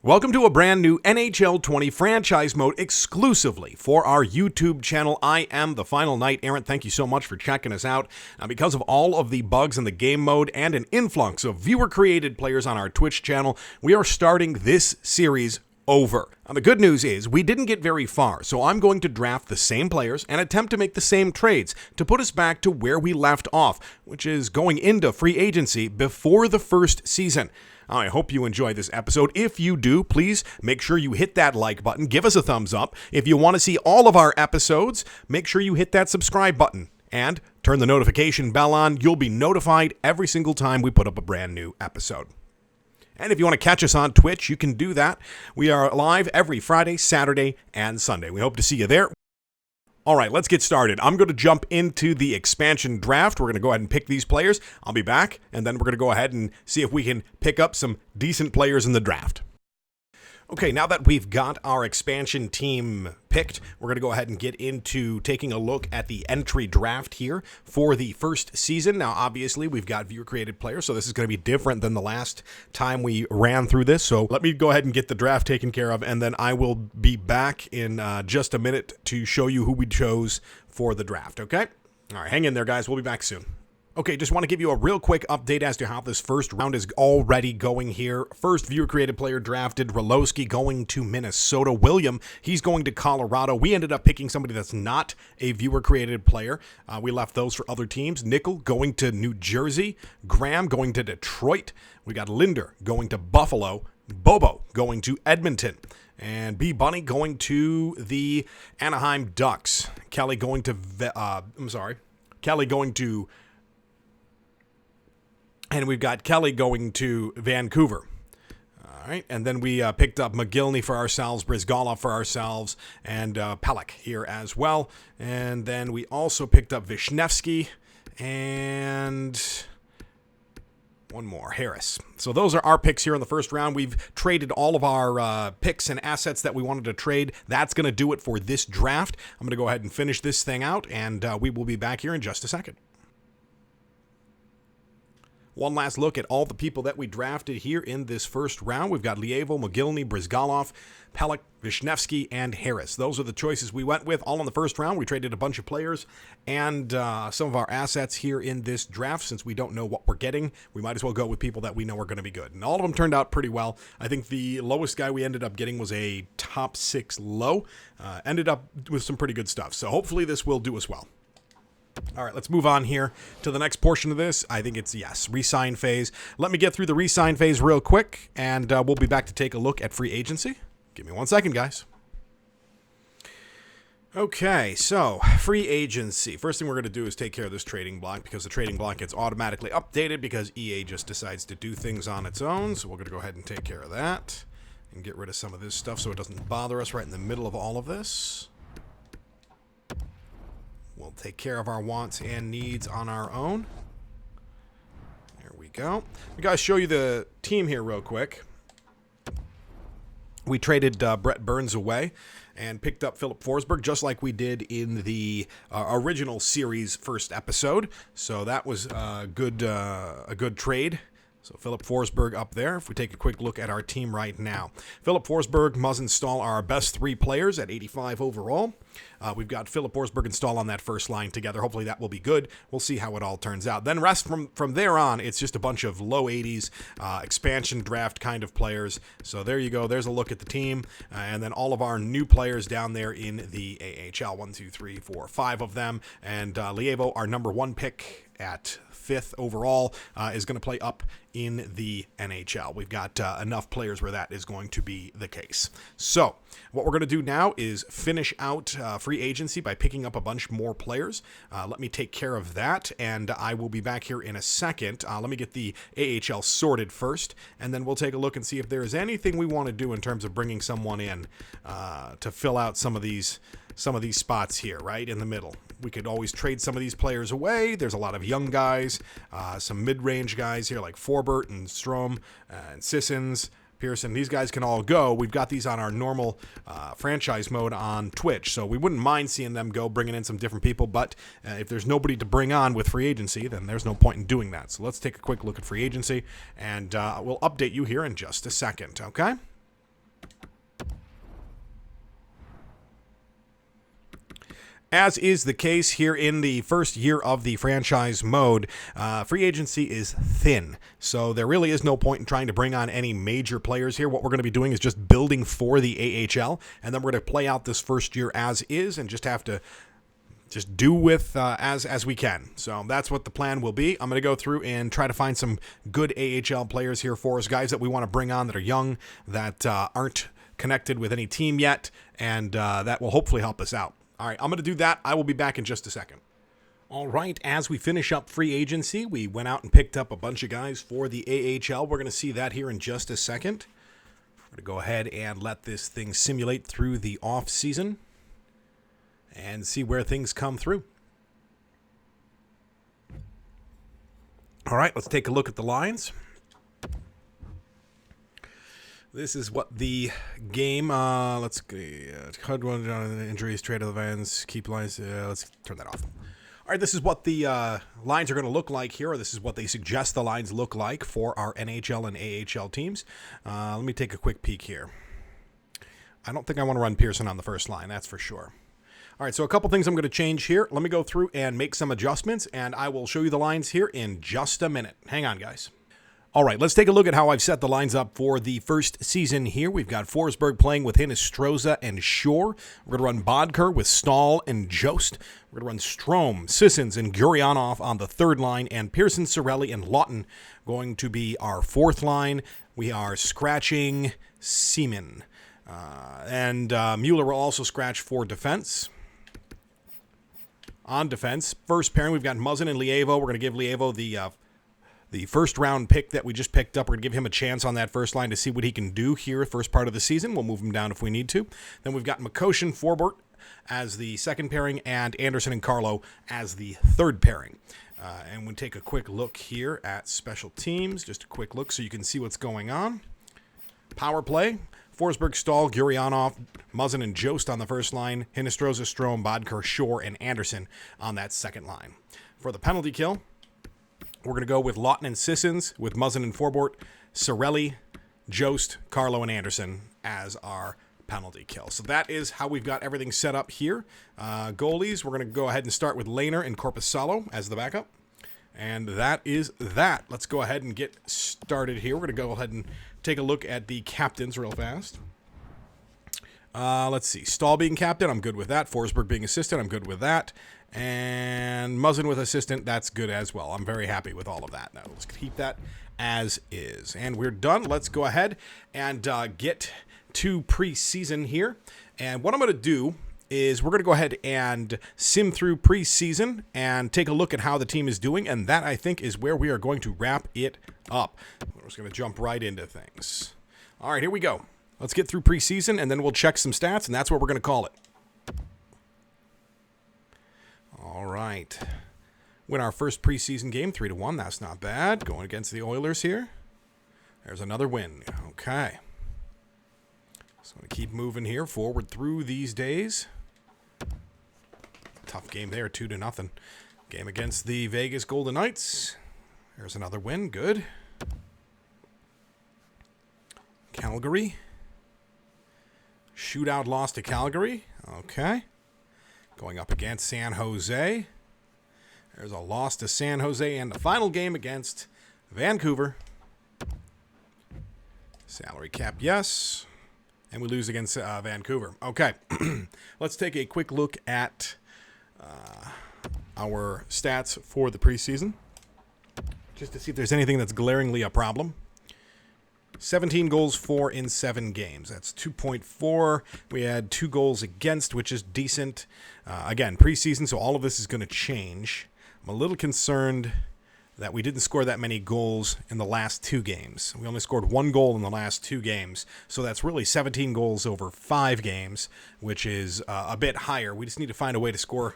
Welcome to a brand new NHL20 franchise mode exclusively for our YouTube channel. I am the Final Night. Errant, thank you so much for checking us out. Now, because of all of the bugs in the game mode and an influx of viewer-created players on our Twitch channel, we are starting this series over. Now, the good news is we didn't get very far, so I'm going to draft the same players and attempt to make the same trades to put us back to where we left off, which is going into free agency before the first season. I hope you enjoy this episode. If you do, please make sure you hit that like button. Give us a thumbs up. If you want to see all of our episodes, make sure you hit that subscribe button and turn the notification bell on. You'll be notified every single time we put up a brand new episode. And if you want to catch us on Twitch, you can do that. We are live every Friday, Saturday, and Sunday. We hope to see you there. All right, let's get started. I'm going to jump into the expansion draft. We're going to go ahead and pick these players. I'll be back, and then we're going to go ahead and see if we can pick up some decent players in the draft. Okay, now that we've got our expansion team picked, we're going to go ahead and get into taking a look at the entry draft here for the first season. Now, obviously, we've got viewer-created players, so this is going to be different than the last time we ran through this. So let me go ahead and get the draft taken care of, and then I will be back in just a minute to show you who we chose for the draft, okay? All right, hang in there, guys. We'll be back soon. Okay, just want to give you a real quick update as to how this first round is already going here. First viewer-created player drafted, Rowlowski going to Minnesota. William, he's going to Colorado. We ended up picking somebody that's not a viewer-created player. We left those for other teams. Nicol going to New Jersey. Graham going to Detroit. We got Linder going to Buffalo. Bobo going to Edmonton. And B. Bunny going to the Anaheim Ducks. Kelly going to... And we've got Kelly going to Vancouver. All right, and then we picked up McGillney for ourselves, Brizgalov for ourselves, and Pelech here as well. And then we also picked up Vishnevsky and one more, Harris. So those are our picks here in the first round. We've traded all of our picks and assets that we wanted to trade. That's going to do it for this draft. I'm going to go ahead and finish this thing out, and we will be back here in just a second. One last look at all the people that we drafted here in this first round. We've got Lievo, McGillney, Brizgalov, Pelech, Vishnevsky, and Harris. Those are the choices we went with all in the first round. We traded a bunch of players and some of our assets here in this draft. Since we don't know what we're getting, we might as well go with people that we know are going to be good. And all of them turned out pretty well. I think the lowest guy we ended up getting was a top 6 low. Ended up with some pretty good stuff. So hopefully this will do us well. All right, let's move on here to the next portion of this. I think it's, yes, re-sign phase. Let me get through the re-sign phase real quick, and we'll be back to take a look at free agency. Give me 1 second, guys. Okay, so free agency. First thing we're going to do is take care of this trading block, because the trading block gets automatically updated because EA just decides to do things on its own. So we're going to go ahead and take care of that and get rid of some of this stuff so it doesn't bother us right in the middle of all of this. We'll take care of our wants and needs on our own. There we go. We gotta show you the team here real quick. We traded Brett Burns away and picked up Filip Forsberg, just like we did in the original series first episode. So that was a good trade. So Filip Forsberg up there. If we take a quick look at our team right now. Filip Forsberg, Muzzin Stahl are our best 3 players at 85 overall. We've got Filip Forsberg and Stahl on that first line together. Hopefully that will be good. We'll see how it all turns out. Then rest from there on, it's just a bunch of low 80s, expansion draft kind of players. So there you go. There's a look at the team. And then all of our new players down there in the AHL. 1, 2, 3, 4, 5 of them. And Lievo, our number 1 pick at 5th overall, is going to play up in the NHL. We've got enough players where that is going to be the case. So what we're going to do now is finish out free agency by picking up a bunch more players. Let me take care of that, and I will be back here in a second. Let me get the AHL sorted first, and then we'll take a look and see if there is anything we want to do in terms of bringing someone in to fill out some of these spots here, right in the middle. We could always trade some of these players away. There's a lot of young guys, some mid-range guys here like Forbert and Strome and Sissons, Pearson. These guys can all go. We've got these on our normal franchise mode on Twitch, so we wouldn't mind seeing them go, bringing in some different people, but if there's nobody to bring on with free agency, then there's no point in doing that. So let's take a quick look at free agency, and we'll update you here in just a second, okay? As is the case here in the first year of the franchise mode, free agency is thin. So there really is no point in trying to bring on any major players here. What we're going to be doing is just building for the AHL, and then we're going to play out this first year as is and just have to just do with as we can. So that's what the plan will be. I'm going to go through and try to find some good AHL players here for us, guys that we want to bring on that are young, that aren't connected with any team yet, and that will hopefully help us out. All right, I'm going to do that. I will be back in just a second. All right, as we finish up free agency, we went out and picked up a bunch of guys for the AHL. We're going to see that here in just a second. We're going to go ahead and let this thing simulate through the off season and see where things come through. All right, let's take a look at the lines. This is what the game, let's see, injuries, trade events, keep lines, let's turn that off. All right, this is what the lines are going to look like here, or this is what they suggest the lines look like for our NHL and AHL teams. Let me take a quick peek here. I don't think I want to run Pearson on the first line, that's for sure. All right, so a couple things I'm going to change here. Let me go through and make some adjustments, and I will show you the lines here in just a minute. Hang on, guys. All right, let's take a look at how I've set the lines up for the first season here. We've got Forsberg playing with Hinostroza and Shore. We're going to run Bodker with Stahl and Jost. We're going to run Strome, Sissons, and Gurionov on the third line, and Pearson, Cirelli, and Lawton going to be our fourth line. We are scratching Seaman. And Mueller will also scratch for defense. On defense, first pairing, we've got Muzzin and Lievo. We're going to give Lievo the first-round pick that we just picked up. We're going to give him a chance on that first line to see what he can do here first part of the season. We'll move him down if we need to. Then we've got Makoshin, Forbort as the second pairing, and Anderson and Carlo as the third pairing. And we'll take a quick look here at special teams. Just a quick look so you can see what's going on. Power play. Forsberg, Stahl, Gurionov, Muzzin, and Jost on the first line. Hinostroza, Strome, Bodker, Shore, and Anderson on that second line. For the penalty kill, we're going to go with Lawton and Sissons, with Muzzin and Forbort, Cirelli, Jost, Carlo, and Anderson as our penalty kill. So that is how we've got everything set up here. Goalies, we're going to go ahead and start with Lehner and Korpisalo as the backup. And that is that. Let's go ahead and get started here. We're going to go ahead and take a look at the captains real fast. Let's see. Stahl being captain, I'm good with that. Forsberg being assistant, I'm good with that. And Muzzin with assistant, that's good as well. I'm very happy with all of that. Now, let's keep that as is. And we're done. Let's go ahead and get to preseason here. And what I'm going to do is we're going to go ahead and sim through preseason and take a look at how the team is doing. And that, I think, is where we are going to wrap it up. We're just going to jump right into things. All right, here we go. Let's get through preseason, and then we'll check some stats, and that's what we're going to call it. All right. Win our first preseason game, 3-1. That's not bad. Going against the Oilers here. There's another win. Okay. So I'm going to keep moving here forward through these days. Tough game there, 2-0. Game against the Vegas Golden Knights. There's another win. Good. Calgary. Shootout loss to Calgary. Okay. Going up against San Jose. There's a loss to San Jose. And the final game against Vancouver. Salary cap, yes. And we lose against Vancouver. Okay. Let's take a quick look at our stats for the preseason, just to see if there's anything that's glaringly a problem. 17 goals for in 7 games. That's 2.4. We had 2 goals against, which is decent. Again, preseason, so all of this is going to change. I'm a little concerned that we didn't score that many goals in the last 2 games. We only scored 1 goal in the last 2 games. So that's really 17 goals over 5 games, which is a bit higher. We just need to find a way to score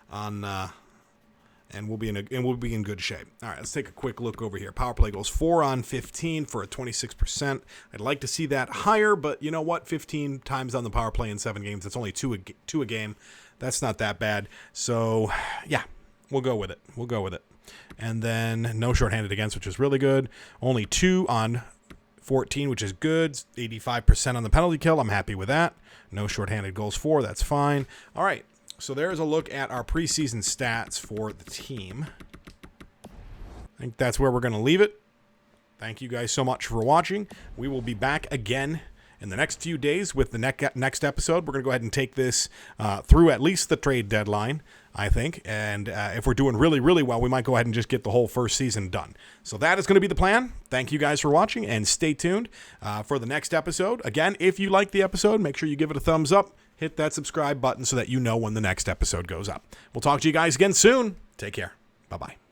on and we'll be in good shape. All right, let's take a quick look over here. Power play goes 4 on 15 for a 26%. I'd like to see that higher, but you know what? 15 times on the power play in 7 games. That's only 2 a game. That's not that bad. So, yeah, we'll go with it. And then no shorthanded against, which is really good. Only 2 on 14, which is good. 85% on the penalty kill. I'm happy with that. No shorthanded goals for. That's fine. All right. So there's a look at our preseason stats for the team. I think that's where we're going to leave it. Thank you guys so much for watching. We will be back again in the next few days with the next episode. We're going to go ahead and take this through at least the trade deadline, I think. And if we're doing really, really well, we might go ahead and just get the whole first season done. So that is going to be the plan. Thank you guys for watching, and stay tuned for the next episode. Again, if you like the episode, make sure you give it a thumbs up. Hit that subscribe button so that you know when the next episode goes up. We'll talk to you guys again soon. Take care. Bye-bye.